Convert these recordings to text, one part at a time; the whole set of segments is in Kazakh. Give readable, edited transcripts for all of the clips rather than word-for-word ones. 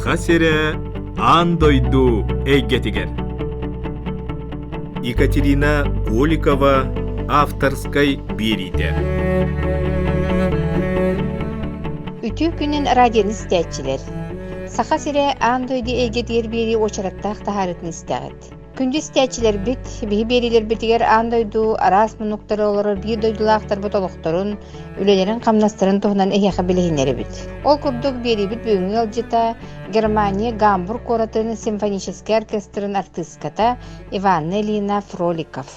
Саха сере андойду эйгетигер. Екатерина Голикова авторской берите. Ütü günün radiyonu istəyətçilər. Saxa sirə andöydi eygediyer beri oçarattaq taharetini istəyət. Kündü istəyətçilər bit, bihi beriler bitiger andöydu, aras munukları olur, bir doydulaqtar botoluqtarın, ülelerin qamnastırın tohunan ehyaqa bilehinleri bit. Ol kurduk beri bit bugün yılcıta Germaniya Gamburg Koratın Simfonический orkestrın artistkata Ivanna Elina Frolikov.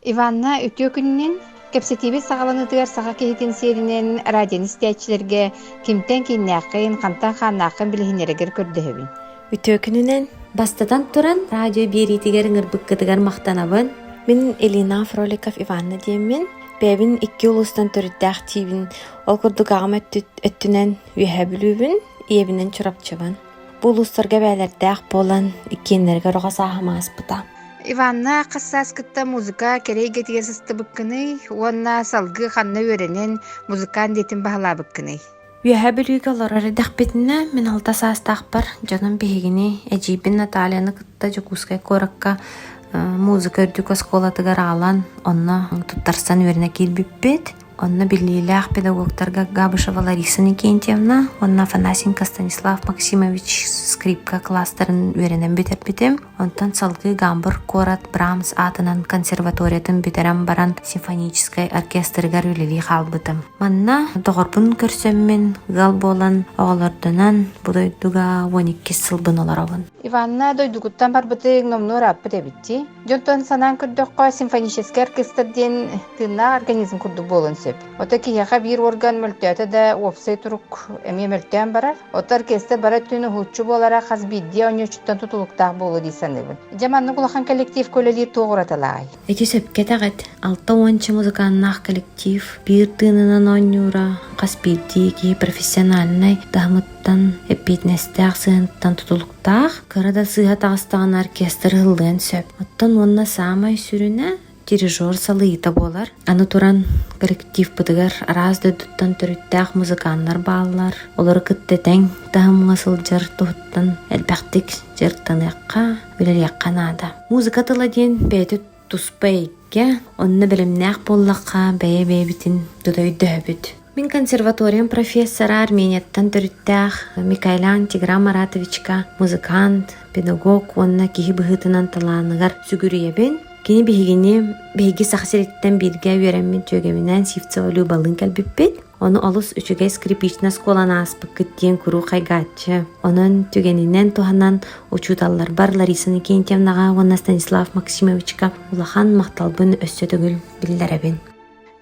Ivanna ütü gününün Kepsetibi sağlanıdıgar sağa kehitin serinin radyon istəyətçilərge kimten kinnəqin, qamtan xannaqin bilihinləregər kördühübün. Ütü бастадан туран радио беритигер ырбыккытыгар мактанабын. Мен Элина Фроликов Иванна деймин. Бәбин 2 улустан төрүттәк тибин. Ол курдук агам өттүнен үйәбүлүбүн, иебинен чурапчыбын. Бу улустарга бәләрдәк болан икеннәргә рога сахамаспыта. Иванна қассас кытта музыка керейге тигер сысты быккыны, уанна салгы ханна өренен музыкан детин бахала быккыны. Үйәбүлүгө лорары дәхбетинне мен алта састак бар жаным бегини Эжибин Натальяны кытта жокускай коракка музыка өрдүк осколатыгар алан, онна туттарсан өренә килбиппет. Онна биллилях педагогтарга Габышева Лариса Никентьевна, онна Афанасенко Станислав Максимович скрипка кластерын үйренен битербитим. Онтан салгы Гамбург Корат Брамс атынан консерваториятын битерем баран симфонический оркестргар үлели халбытым. Манна тоғырбын көрсөммен гал болан оғалардынан будойдуга 12 сылбын оларовын. Иванна дойдугуттан барбыты номнур аппы дебитти. Жонтон санан күрдөккө симфонический оркестрден тына организм курду болын сөп. Ота кияха бир орган мөлтөтө да опсай турук эме мөлтөн барар. Ота оркестр бара түнү хучу болара хазбидди оньочуттан тутулуктак болу дейсаныбын. Жаманны кулахан коллектив көлели тоғыраталай. Эти сөпке тагат 6-10 музыканнах коллектив бир тынынан оньюра каспидди ки профессиональный дахмыттан эпитнестах сыйынттан тутулуктак кырада сыйга тагыстаган оркестр ылдын сөп. Оттан онна самай сүрүнө дирижер салыйта болар. Аны туран коллектив бытыгар араз дөттан төрүттәк музыканнар баллар. Олар кыттетен тахымга сылжар туттан элбәктик жертаныкка билер якканада. Музыка тыладен бәйті туспайге онны билимнәк боллакка бәйе битин додойдөбүт. Мен консерваториям профессора Армениятан төрүттәк Микаэлян Тигран Маратовичка музыкант, педагог онна кихи быһытынан талааныгар сүгүрүебин. Кини биһиги сахсириттен бирге үйренмен төгеминен сифце олу балын кәлбіппет. Оны олус үчүгей скрипична сколана аспыккыт тиен куру кайгатчы. Онын төгенинен туханан учуталлар бар Лариса Никентьевнага, онна Станислав Максимовичка улахан макталбын өссө төгүл биллеребин.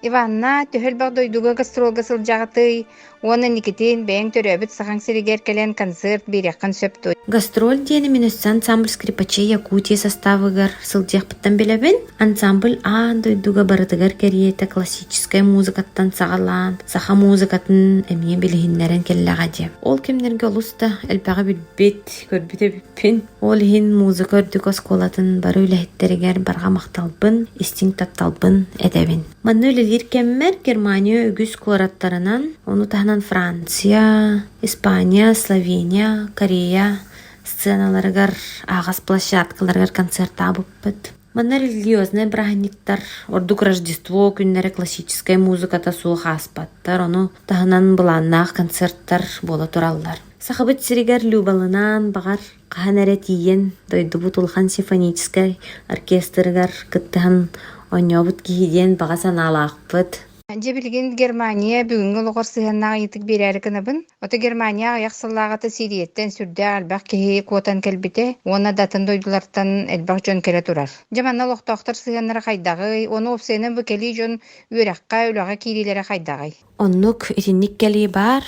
Иванна төхөл багдойдуга гастролга сылжагыты, оны Никитин бәйін төрөбіт сахан сиригер келен концерт берекқан сөпту. Гастроль диэни мен өссө ансамбль скрипачей Якутия составыгар сылдиякпыттан билебин. Ансамбль дойдуга барытыгар кериете классическая музыкаттан сагалан, саха музыкатын эмие билихиннерен келлегади. Ол кемнерге олуста элбага билбет, көрбүтө биппин. Ол хин музыка өрдүк осколатын бары үлэхеттеригер барга макталбын, истин татталбын эдебин. Манны үлелер кеммер Германия өгүс кураттарынан, оны тахнан Франция, Испания, Словения, Корея сценаларыгар, ағас площадкаларыгар концерт абыппыт. Манна религиозный праздниктар, ордук Рождество күннәре классическая музыката суох аспаттар, ону тахынан быланнаах концерттар бола тураллар. Сахабыт сиригер любалынан багар каханере тиен дойдубут улхан симфонический оркестргар кыттыхан оньобут кихиден бага саналаақпыт. Жебилген Германия бүгүнгү логор сыһаннага итик берәре кынабын. Ота Германия яқсыллагата Сириеттен сүрдә албак кеһи куотан келбите, оны датын дойдулартан элбак жон келе турар. Жаманна лохтоктор сыһаннара хайдагы, оны опсенен бекели жон үрәккә үләгә кириләре хайдагы. Оннук итинник кели бар,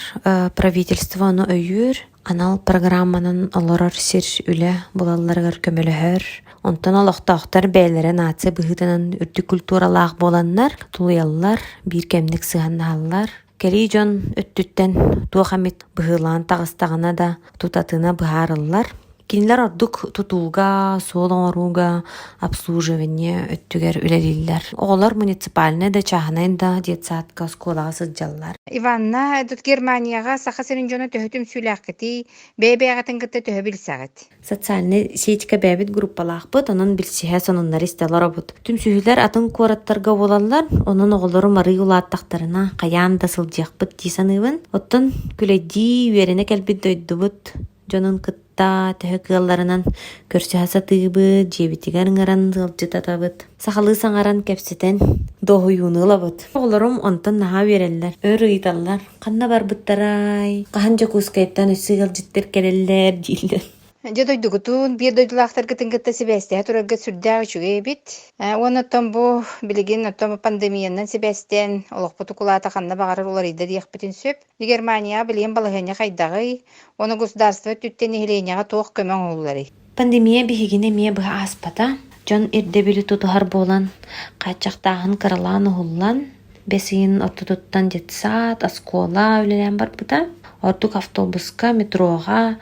правительство оны өйүр, анал программанын олорор сир үле булалларгар көмөлөһөр. Онтан олохтоохтар бээлере нация быһытынан үрдүк культуралаах боланнар, тулуяллар, бир кемник сыһаннааллар. Кери жон өттүттен туохамит быһылаан тагыстагана да тутатына быһаарыллар. Кинилер ордук тутууга, солоңоруга, обслуживание өттүгер үлелиллер. Оголор муниципальный да чаханайн да детсадка сколага сылдьаллар. Иванна тут Германияга сахасырын жона төһөтүм сүләккити, бэбээгатын кытта төһө билсагыт. Социальный сетька бәбит группалаахпыт, онон билсиһэ сонуннар истеларабыт. Түм сүйүлер атын куораттарга болаллар, онон оголору мары улааттактарына каян да сылдьыахпыт тиисаныбын. Оттон күлэдии үерене келбит дойдубут, жонун кытта төһө кыалларынан көрсөһаса тыыбыт, жебитигер ыңаран сылдьытатабыт. Сахалы саңаран кепсетен доһуюнуулабыт. Оголорум онтон наһа үереллер, өр ыйталлар, канна барбыттарай, кахан жокускайттан өссүгал життер келеллер дииллер. Жадойдугутун бир дойдулаахтар кытын-кытта себэстэ турарга сүрдää үчүгэй бит. Оноттон бу билигин оттон пандемиянан себэстен олохпуту кулаата ханна багарар уларыйда диэхпитин сөп. Германия билиен балыгыня хайдагы, оны государство түттен ихилейняга тоох көмөң уллары. Пандемия бихигине мие быһа аспата, жон ирдебили тутухар болан, качактаахын кырылаан ухуллан, бесиин оттутуттан детсад, аскола үлелен барбыта, ордук автобуска, метрога,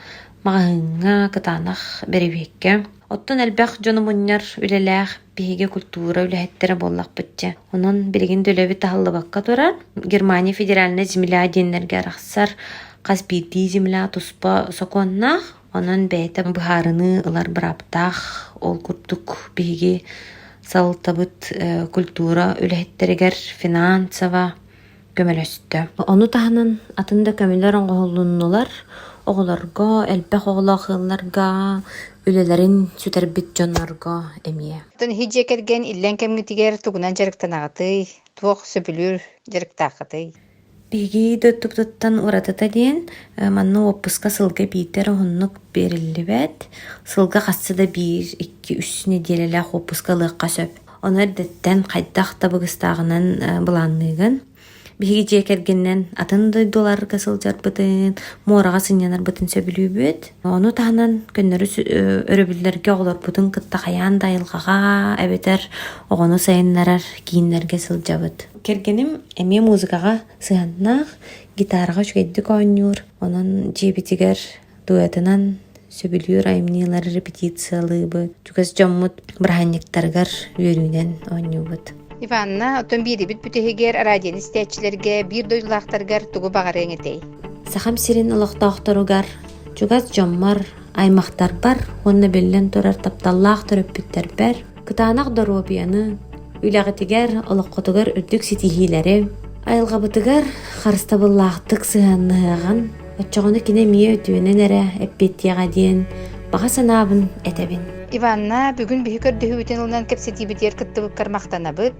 магыңа кытанах беребекке. Оттон элбэх жону муньяр үлелээх биһиге культура үлэһэттерэ боллахпытча. Онон билигин дөлөбү тахаллыбакка турар. Германия федеральный земля деннерге арахсар Каспийди земля туспа соконнах. Онон бэйtä быһаарыны ылар быраптах ол курдук биһиги салтабыт культура үлэһэттерегер финансова көмөлөстө. Ону таһанан атында көмөлөр оңголуннулар. Оголорго, элбэх оголохылларга, үлелерин сүтербит жоннорго эмие. Тон хидже келген иллен кемгитигер тугунан жарыктанагыты, туох сөбүлүр жарыктаакыты. Биги дөттүптан уратата диен, манны оппуска сылга бийтер оннук берилибет. Сылга кассыда 1-2-3 неделелэх оппуска лыакка сөп. Онор деттен кайдах табыгыстагынан буланныгын. Биги жекергеннен атын дойдулар касылжар бытын, морага сынянар бытын сөбүлүүбүт. Ону таанан көннөрү өрөбүллерге оголор бутын кытта каян дайылгага эбетер огону сайыннарар кийиннерге сылжабыт. Кергеним эме музыкага сыаннах, гитарага чүгейдик ойнур, онон жебитигер дуэтынан сөбүлүүр аймнилар репетициялыбыт. Чүгес жоммут браханниктаргар үйөрүүнен ойнуубыт. Иванна, оттон бири бит бүтехигер радион истечилерге бир дойдулаахтаргар тугу багары эңетей. Сахам сирин олохтоохторугар, чугас жоммар, аймактар бар, онна беллен турар тапталлаах төрөппүттер бар. Кытаанак доробияны, үлягытигер олохкотугар үрдүк ситихилери, айылгабытыгар харыстабыллаахтык сыанныган, отчогону кине мие өтүөнен эре эппеттияга диен бага санаабын этебин. Иванна бүгүн биһи көрдөһүбүтен ылынан кепсетибитер кыттыбыккар мактанабыт,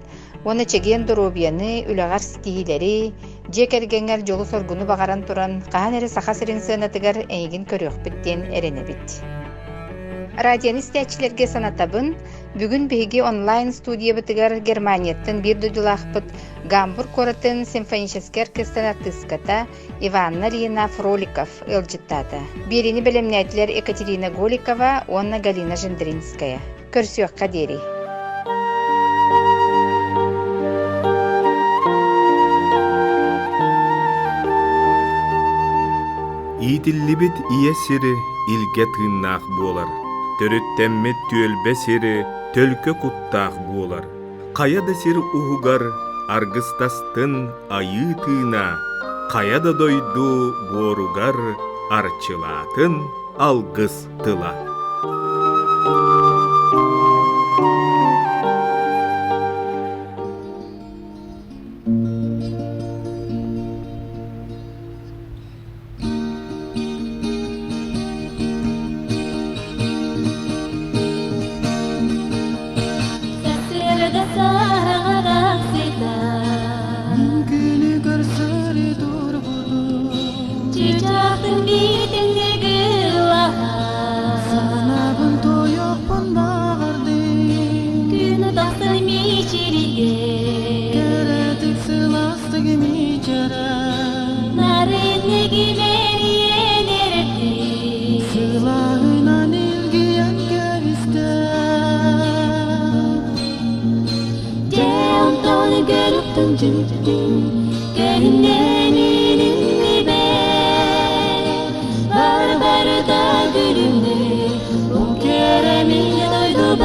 оны чеген доробияны, үлягар ситихилери, жекергеңер жолу соргуну багаран туран, каан эре саха сирин сыанатыгар эйигин көрүөхпүттен эренебит. Радион истечилерге санатабын, бүгүн биһиги онлайн студия бытыгар Германияттан бир дойдулаахпыт Гамбург коратын симфонический оркестрына тыската Иванна Лина Фроликов ылжыттата. Берини белемнәтлер Екатерина Голикова, Онна Галина Жендринская. Көрсөккә дери. Итиллибит ие сири илге тыыннаах буолар. Төрүттэммет түөлбе сири төлкө куттаах буолар. Каяда сир ухугар аргыстастын айы тыына, каяда дойду боругар арчылаатын алгыс тыла. ettin kendinden be barbarda gülümde bu keremi doydu